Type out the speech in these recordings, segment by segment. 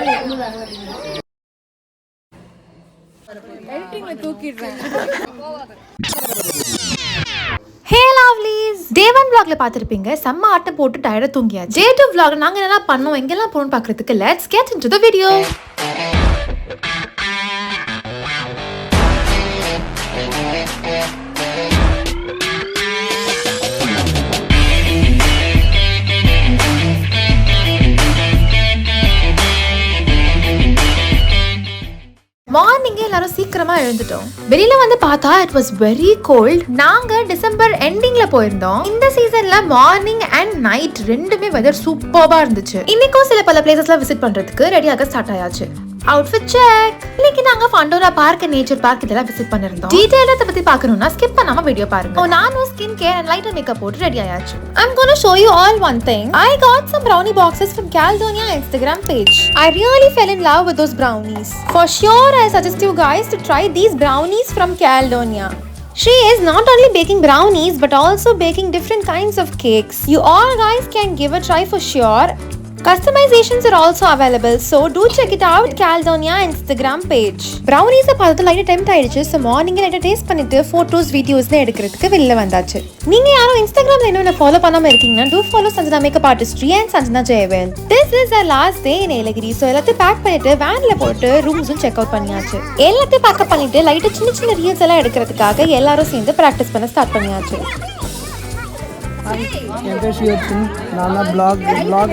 Hey lovelies, day 1 vlogல பாத்திருப்பீங்க. செம்ம ஆட்டம் போட்டு டயர்டா தூங்கியாச்சு. Day 2 vlog நாங்க என்ன பண்ணோம், எங்கெல்லாம் போறோம்னு பார்க்கிறதுக்கு let's get into the video. மார்னிங்கே எல்லாரும் சீக்கிரமா எழுந்துட்டோம். வெளியில வந்து பார்த்தா இட் வாஸ் வெரி கோல்ட். நாங்க டிசம்பர் எண்டிங்ல போயிருந்தோம். இந்த சீசன்ல மார்னிங் அண்ட் நைட் ரெண்டுமே வெதர் சூப்பர்வா இருந்துச்சு. இன்னைக்கும் சில பல பிளேசஸ்ல விசிட் பண்றதுக்கு ரெடியாக ஸ்டார்ட் ஆயாச்சு. Outfit check. இன்னைக்கு நாங்க ஃபண்டோரா பார்க், நேச்சர் பார்க் இதெல்லாம் விசிட் பண்ணிருந்தோம். டீடைலா இத பத்தி பார்க்கணும்னா ஸ்கிப் பண்ணாம வீடியோ பாருங்க. நானும் skin care and lighter makeup போட்டு ரெடி ஆயாச்சு. I'm going to show you all one thing. I got some brownie boxes from Caledonia Instagram page. I really fell in love with those brownies. For sure I suggest you guys to try these brownies from Caledonia. She is not only baking brownies but also baking different kinds of cakes. You all guys can give a try for sure. Customizations are also available, so do check it out. Caledonia Instagram page. Brownies பார்த்து லைட்டா tempt ஆயிடுச்சு. So morning லைட்டா taste பண்ணிட்டு photos videos எடுக்கிறதுக்கு வெளில வந்தாச்சு. நீங்க யாரும் இன்ஸ்டாகிராம்ல என்ன ஃபாலோ பண்ணாம இருக்கீங்கன்னா do follow Sanjana makeup artistry and Sanjana Jayavel. This is our last day in Yelagiri. So எல்லாத்தையும் பேக் பண்ணிட்டு வேன்ல போட்டு ரூம்ஸும் செக் அவுட் பண்ணியாச்சு. எல்லாத்தையும் பேக்கப் பண்ணிட்டு லைட்டா சின்ன சின்ன ரீல்ஸ் எல்லாம் எடுக்கிறதுக்காக எல்லாரும் சேர்ந்து பிராக்டிஸ் பண்ண ஸ்டார்ட் பண்ணியாச்சு. என் பேர் ஷியோட்சின். நான் பிளாக்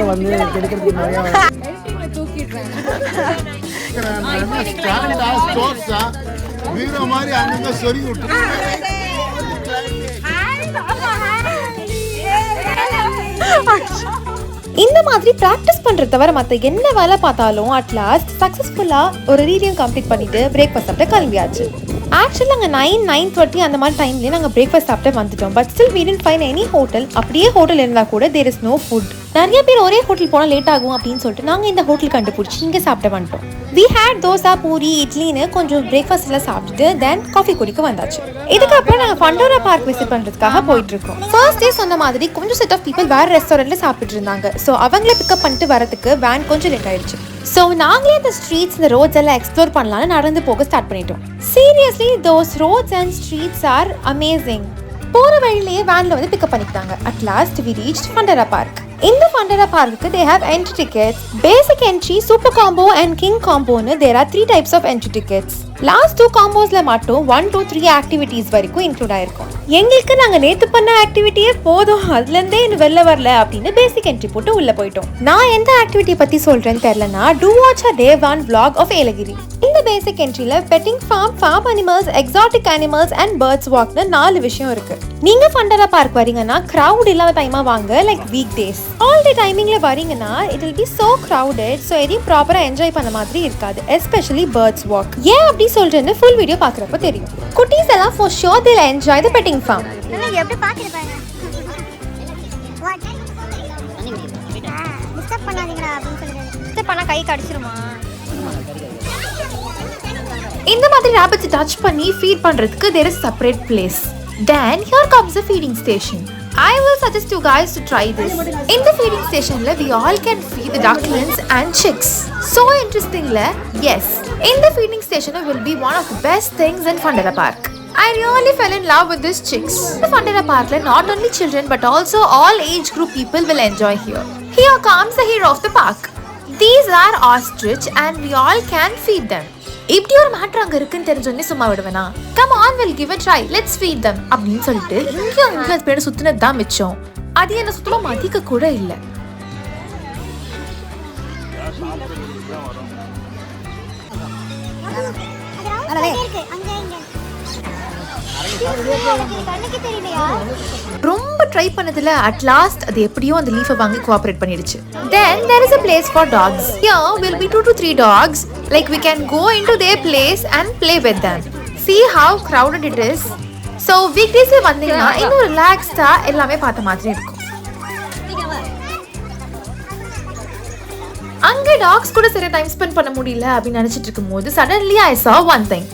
வந்து எடுக்கிறதுக்கு நிறையா இந்த மாதிரி பிராக்டிஸ் பண்றத தவிர மத்த என்ன வேலை பார்த்தாலும் அட்லாஸ்ட் சக்சஸ்ஃபுல்லா ஒரு ரீடிங் கம்ப்ளீட் பண்ணிட்டு பிரேக்ஃபாஸ்ட் சாப்பிட்டு கிளம்பியாச்சு. ஆக்சுவலி நாங்கள் 9:30 அந்த மாதிரி டைம்லேயே நாங்கள் பிரேக்ஃபாஸ்ட் சாப்பிட்டு வந்துட்டோம். But still we didn't find any hotel. அப்படியே ஹோட்டல் இருந்தால் கூட there is no food. நிறைய பேர் ஒரே ஹோட்டல் போனால் லேட் ஆகும் அப்படின்னு சொல்லிட்டு நாங்கள் இந்த ஹோட்டல் கண்டுபிடிச்சி இங்கே சாப்பிட்டு வந்துட்டோம். we had தோசா, பூரி, இட்லின்னு கொஞ்சம் பிரேக்ஃபாஸ்ட் எல்லாம் சாப்பிட்டுட்டு தென் காஃபி குடிக்க வந்தாச்சு. இதுக்கப்புறம் நாங்கள் ஃபண்டோரா பார்க் விசிட் பண்ணுறதுக்காக போயிட்டு இருக்கோம். ஃபர்ஸ்ட் டே சொன்ன மாதிரி கொஞ்சம் செட் ஆஃப் பீப்பிள் வேறு ரெஸ்டாரண்ட்ல சாப்பிட்டு இருந்தாங்க. ஸோ அவங்கள பிக்கப் பண்ணிட்டு வரதுக்கு வேன் கொஞ்சம் லேட் ஆயிடுச்சு. ஸோ நாங்களே இந்த ஸ்ட்ரீட்ஸ், இந்த ரோட்ஸ் எல்லாம் எக்ஸ்ப்ளோர் பண்ணலாம்னு நடந்து போக ஸ்டார்ட் பண்ணிட்டோம். Seriously those roads and streets are amazing. போற வழியிலேயே வேன்ல வந்து பிக்கப் பண்ணிக்கிட்டாங்க. At last we reached Fundora Park. இந்த ஃபண்டோரா பார்க்குக்கு they have entry tickets, basic entry, super combo and king combo னு there are 3 types of entry tickets. Last 2 காம்போஸ்ல மட்டும் 1 to 3 activities வரைக்கும் இன்க்ளூட் ஆயிருக்கும். எங்களுக்கு நாங்க நேத்து பண்ண ஆக்டிவிட்டியே போதும், அதுல இருந்தே இன்னும் வெளில வரல அப்படின்னு பேசிக் என்ட்ரி போட்டு உள்ள போயிட்டோம். நான் எந்த ஆக்டிவிட்டி பத்தி சொல்றேன்னு தெரியலனா do watch a day 1 vlog of Yelagiri. இந்த பேசிக் என்ட்ரில bedding farm animals, exotic animals and birds walk னு 4 விஷயம் இருக்கு. நீங்க ஃபண்டோரா பார்க் வரீங்கன்னா crowd இல்லாத டைமா வாங்க, like weekdays. All day டைமிங்ல வரீங்கன்னா it will be so crowded, so எதையும் ப்ராப்பரா என்ஜாய் பண்ண மாதிரி இருக்காது, especially birds walk. ஏன் அப்படி சொல்றேன்னு ஃபுல் வீடியோ பார்க்கறப்ப தெரியும். குட்டீஸ் எல்லாம் for sure they'll enjoy the petting farm. நீங்க எப்படி பாக்குறீங்க? டிஸ்டர்ப் பண்ணாதீங்கடா அப்படினு சொல்லுங்க. டிஸ்டர்ப் பண்ணா கை கடிச்சிருமா? இந்த மாதிரி rabbits டச் பண்ணி ஃபீட் பண்றதுக்கு there is separate place. Then here comes the feeding station. I will suggest you guys to try this. In the feeding station we all can feed the ducklings and chicks. So interesting la? Yes. In the feeding station will be one of the best things in Fundera Park. I really fell in love with these chicks. The Fundera Park not only children but also all age group people will enjoy here. Here comes the hero of the park. These are ostrich and we all can feed them. இப்படி ஒரு matter அங்க இருக்குன்னு தெரிஞ்சோடனே சும்மா விடுவேனா? Come on, we'll give a try. Let's feed them அப்படின்னு சொல்லிட்டு இங்கேயும் அங்கே பேர் சுத்தினது தான் மிச்சம். அது என்ன சுத்தமா மதிக்க கூட இல்லை. ரொம்ப ட்ரை பண்ணதுல at last அது எப்படியோ அந்த லீஃபை வாங்கி கோஆபரேட் பண்ணிடுச்சு. Then there is a place for dogs. Here will be 2 to 3 dogs. Like we can go into their place and play with them. See how crowded it is. So weekdays வந்தீங்கன்னா இன்னும் ரிலாக்ஸ்டா எல்லாமே பார்த்த மாதிரி இருக்கும். அங்க tax கூட சரியா டைம் ஸ்பெண்ட் பண்ண முடியல அப்படின்னு நினைச்சிட்டு இருக்கும்போது suddenly I saw one thing.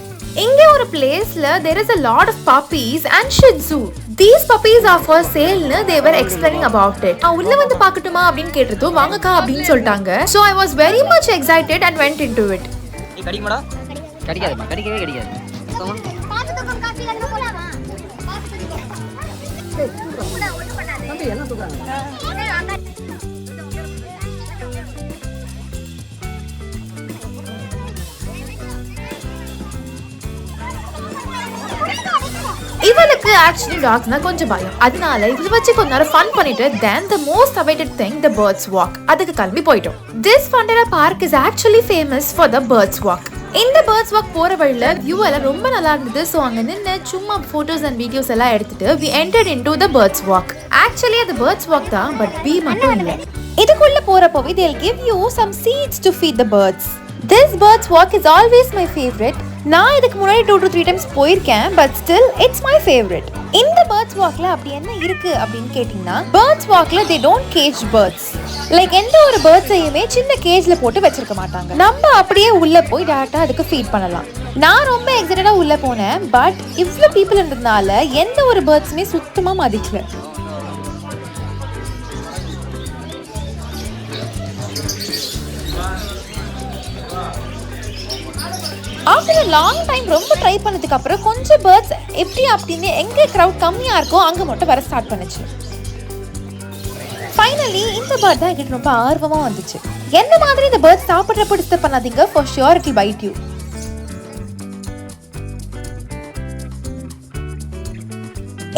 இங்க ஒரு பிளேஸ்ல there is a lot of puppies and shih tzu. These puppies are for sale னு they were explaining about it. உள்ள வந்து பார்க்கட்டுமா அப்படினு கேட்டது வாங்கக்கா அப்படினு சொல்லிட்டாங்க. So I was very much excited and went into it. நீ கடிக்குமாடா? கடிக்காதேமா, கடிக்கவே கடிக்காது. பாத்து தூக்கம் காபி கலந்து போலாமா? பாத்து தூக்கம். ஒண்ணு பண்ணாதே. தம்பி எல்லாம் தூக்குறாங்க. இவளுக்கு ஆக்சுவலி டாக்ஸ்னா கொஞ்சம் பயம். அதனால இவளை வச்சு கொஞ்ச நேரம் ஃபன் பண்ணிட்டு then the most awaited thing the birds walk அதுக்கு கிளம்பி போயிட்டோம். This fundera park is actually famous for the birds walk. இந்த birds walk போற வழியில வியூ எல்லாம் ரொம்ப நல்லா இருந்தது. ஸோ அங்க நின்று சும்மா போட்டோஸ் அண்ட் வீடியோஸ் எல்லாம் எடுத்துட்டு we entered into the birds walk. Actually அது birds walk தான், பட் bee மட்டும் இல்லை. இதுக்குள்ள போறப்போவே they'll give you some seeds to feed the birds. This birds walk is always my favorite. நான் இதுக்கு முன்னாடி 2 to 3 times போயிருக்கேன், but still it's my favorite. இந்த birds walkல அப்படி என்ன இருக்கு அப்படின்னு கேட்டிங்கன்னா, birds walkல they don't cage birds. Like எந்த ஒரு பேர்ட்ஸையுமே சின்ன கேஜ்ல போட்டு வச்சிருக்க மாட்டாங்க. நம்ம அப்படியே உள்ள போய் டைரக்டா அதுக்கு ஃபீட் பண்ணலாம். நான் ரொம்ப எக்ஸைட்டடா உள்ள போனேன், பட் இவ்ளோ பீப்புள் இருந்ததுனால எந்த ஒரு பேர்ட்ஸுமே சுத்தமா மதிக்கல. ஆஃப்டர் a long time ரொம்ப ட்ரை பண்ணதுக்கு அப்புறம் கொஞ்சம் பேர்ட்ஸ் எப்படி அப்படின்னு எங்கே க்ரௌட் கம்மியாக இருக்கோ அங்கே மட்டும் வர ஸ்டார்ட் பண்ணுச்சு. ஃபைனலி இந்த பேர்ட் தான் என்கிட்ட ரொம்ப ஆர்வமாக வந்துச்சு. எந்த மாதிரி இந்த பேர்ட் சாப்பிட்றப்போ டிஸ்டர்ப் பண்ணாதீங்க, for sure it will bite you.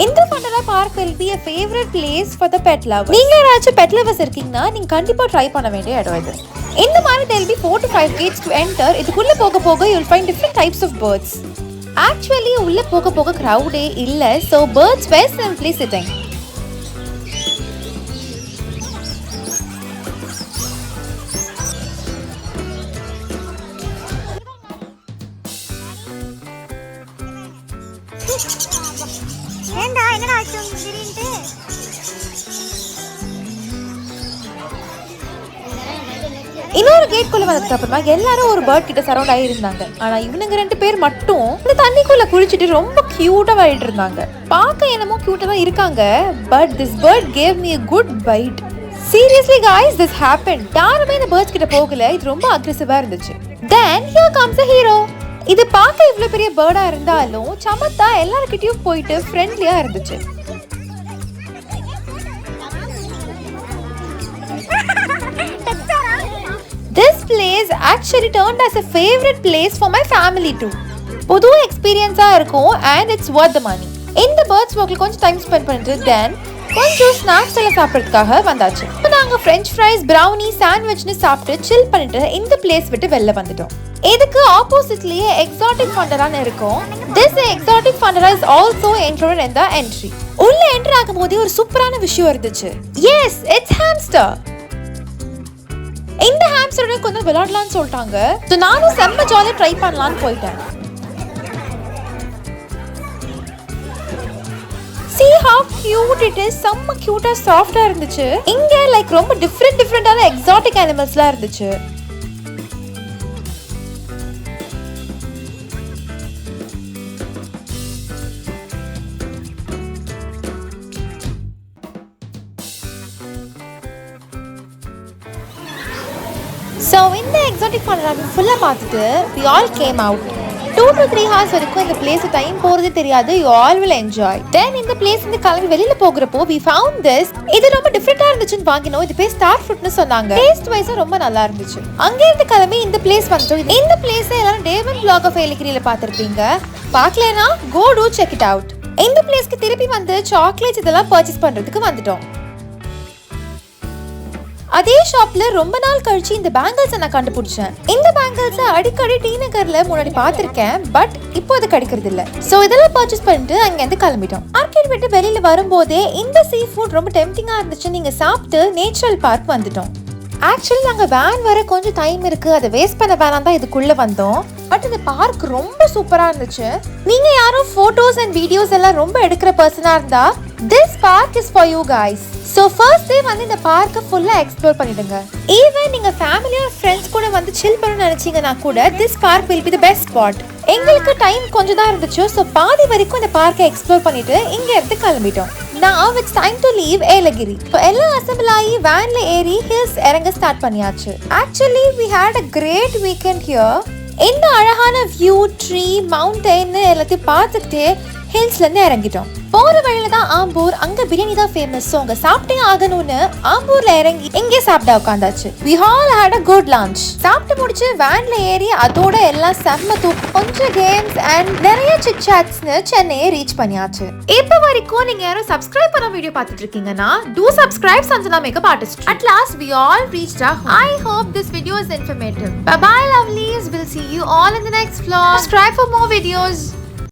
இந்த fundera park will be a favorite place for the pet lovers. நீங்க யாராச்சும் pet lovers இருக்கீங்கன்னா நீங்க கண்டிப்பா ட்ரை பண்ண வேண்டிய இடம் இது. இந்த மாதிரி there will be 4 to 5 gates to enter. இதுக்குள்ள போக போக you will find different types of birds. Actually உள்ள போக போக crowd இல்ல, so birds were simply sitting. ஏண்டா என்னடா ஆச்சு திடீர்னு? இன்னொரு கேட்குள்ள வந்ததுக்கு அப்புறமா எல்லாரும் ஒரு பேர்ட் கிட்ட சரௌண்ட் ஆகி இருந்தாங்க. ஆனா இவனுங்க 2 பேர் மட்டும் இந்த தண்ணிக்குள்ள குளிச்சுட்டு ரொம்ப கியூட்டா விளையாடிட்டு இருந்தாங்க. பார்க்க என்னமோ கியூட்டா தான் இருக்காங்க, but this bird gave me a good bite. Seriously guys, this happened. யாருமே இந்த பேர்ட்ஸ் கிட்ட போகல, இது ரொம்ப அக்ரெசிவா இருந்துச்சு. Then here comes a hero. இது பார்க்க இவ்ளோ பெரிய பேர்டா இருந்தாலும் சமத்தா எல்லார்கிட்டயும் போயிட்டு ஃப்ரெண்ட்லியா இருந்துச்சு. This place actually turned as a favorite place for my family too. புது எக்ஸ்பீரியன்ஸா இருக்கும் and it's worth the money. இந்த birds walkல கொஞ்சம் டைம் ஸ்பெண்ட் பண்ணிட்டு then கொஞ்சம் ஸ்நாக்ஸ் எல்லாம் சாப்பிட்றதுக்காக வந்தாச்சு. நாங்க French fries, brownie, sandwichனு சாப்பிட்டு chill பண்ணிட்டு இந்த பிளேஸ் விட்டு வெளில வந்துட்டோம். இதுக்கு ஆப்போசிட்லயே exotic funderaன்னு இருக்கும். This exotic fundera is also included in the entry. உள்ள என்டர் ஆகும்போது ஒரு சூப்பரான விஷயம் இருந்துச்சு. Yes, it's hamster. இந்த ஹாம்ஸ்டரோட கொஞ்சம் விளையாடலாம்னு சொல்லிட்டாங்க. ஸோ நானும் செம்ம ஜாலியாக ட்ரை பண்ணலான்னு போயிட்டேன். See how cute it is. செம்ம கியூட்டா சாஃப்டா இருந்துச்சு. இங்க லைக் ரொம்ப டிஃப்ரெண்டான எக்ஸாட்டிக் அனிமல்ஸ்லாம் இருந்துச்சு. So இந்த எக்ஸாட்டிக் fundera ஃபுல்லாக பார்த்துட்டு we all came out. 2 to 3 hours வரைக்கும் இந்த பிளேஸ் டைம் போறதே தெரியாது. You all will enjoy. Then இந்த பிளேஸ் இந்த கிளம்பி வெளியில போகிறப்போ we found this. இது ரொம்ப டிஃப்ரெண்டா இருந்துச்சுன்னு வாங்கினோம். இது பேர் ஸ்டார் ஃப்ரூட்னு சொன்னாங்க. டேஸ்ட் வைஸா ரொம்ப நல்லா இருந்துச்சு. அங்க இருந்து கிளம்பி இந்த பிளேஸ் வந்துட்டோம். இந்த பிளேஸ் எல்லாரும் Day 1 vlog of Yelagiriல பார்த்திருப்பீங்க. பார்க்கலனா go do check it out. இந்த பிளேஸ்க்கு திருப்பி வந்து சாக்லேட்ஸ் இதெல்லாம் பர்ச்சேஸ் பண்றதுக்கு வந்துட்டோம். அதே ஷாப்ல ரொம்ப நாள் கழிச்சு இந்த பேங்கிள்ஸ் நான் கண்டுபிடிச்சேன். இந்த பேங்கிள்ஸ் அடிக்கடி டி நகர்ல முன்னாடி பார்த்திருக்கேன், பட் இப்போ அது கிடைக்கிறது இல்ல. சோ இதெல்லாம் பர்ச்சேஸ் பண்ணிட்டு அங்க இருந்து கிளம்பிட்டோம். மார்க்கெட் விட்டு வெளியில வரும்போதே இந்த சீ ஃபுட் ரொம்ப டெம்ப்டிங்கா இருந்துச்சு. நீங்க சாப்பிட்டு நேச்சுரல் பார்க் வந்துட்டோம். ஆக்சுவலி நாங்க வேன் வர கொஞ்சம் டைம் இருக்கு, அதை வேஸ்ட் பண்ண வேணாம் தான் இதுக்குள்ள வந்தோம். பட் இந்த பார்க் ரொம்ப சூப்பரா இருந்துச்சு. நீங்க யாரும் போட்டோஸ் அண்ட் வீடியோஸ் எல்லாம் ரொம்ப எடுக்கிற பர்சனா இருந்தா this park is for you guys. So first day வந்து இந்த பார்க்க ஃபுல்லா எக்ஸ்ப்ளோர் பண்ணிடுங்க. ஈவன் நீங்க ஃபேமிலி ஆர் ஃப்ரெண்ட்ஸ் கூட வந்து chill பண்ண நினைச்சீங்கன்னா கூட this park will be the best spot. எங்களுக்கு டைம் கொஞ்சம் தான் இருந்துச்சு. ஸோ பாதி வரைக்கும் இந்த பார்க்கை எக்ஸ்ப்ளோர் பண்ணிட்டு இங்க இருந்து கிளம்பிட்டோம். Now it's time to leave Yelagiri. So எல்லாம் அசெம்பிள் ஆகி வேன்ல ஏறி ஹில்ஸ் இறங்க ஸ்டார்ட் பண்ணியாச்சு. Actually we had a great weekend here. இந்த அழகான வியூ, ட்ரீ, மவுண்டைன் எல்லாத்தையும் பார்த்துக்கிட்டே ஹில்ஸ்ல இருந்து இறங்கிட்டோம். போற வழியில தான் ஆம்பூர், அங்க பிரியாணி தான் ஃபேமஸ். ஸோ அங்க சாப்பிட்டே ஆகணும்னு ஆம்பூர்ல இறங்கி இங்கே சாப்பிட உட்காந்தாச்சு. We all had a good lunch. சாப்பிட்டு முடிச்சு வேன்ல ஏறி அதோட எல்லாம் செம்ம தூக்கம், கொஞ்சம் கேம்ஸ் அண்ட் நிறைய சிட் சாட்ஸ்னு சென்னையை ரீச் பண்ணியாச்சு. இப்போ வரைக்கும் நீங்க யாரும் சப்ஸ்கிரைப் பண்ண வீடியோ பார்த்துட்டு இருக்கீங்கன்னா do subscribe Sanjana Makeup Artist. At last we all reached our home. I hope this video is informative. Bye bye lovelies. We'll see you all in the next vlog. Subscribe for more videos.